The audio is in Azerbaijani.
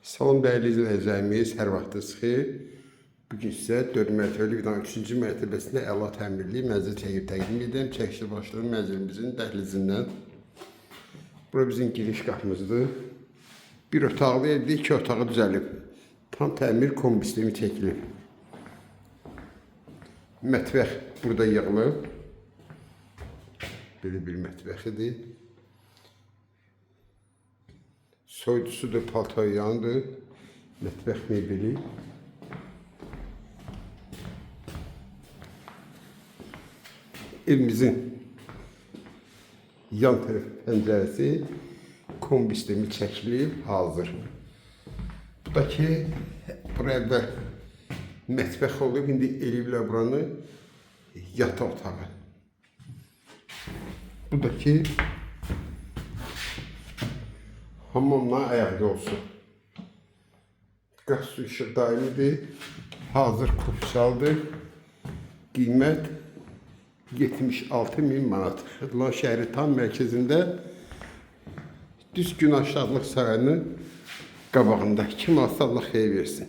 Salam dəyərli izləyicilərimiz, hər vaxtınız xeyir. Bugün sizə 4 mərtəbəli binanın 3-cü mərtəbəsində əla təmirli mənzil çəkib təqdim edirəm. Çəkişi başlayan mənzilimizin dəhlizindən. Bura bizim giriş qapımızdır. Bir otaqlı evdə 2 otağı düzəlib. Tam təmir kombi sistemi çəkilib. Mətbəx burada yığılıb. Belə bir mətbəxidir. Soyucusudur, paltoyandır. Mətbəx mebeli. Evimizin yan tərəf pəncərəsi kombi sistemi çəkilib, hazır. Bu da ki, buraya əvvəl mətbəx olub, indi eləyiblər buranı yataq otağı. Bu da ki, hamamla ayaqda olsun. Qaz su işıq daimidir. Hazır kupçaldır. Qiymət 76.000 manat. Xırdalan şəhəri tam mərkəzində düz gün aşağılıq sarayının qabağında. Kim alsa Allah xeyir versin.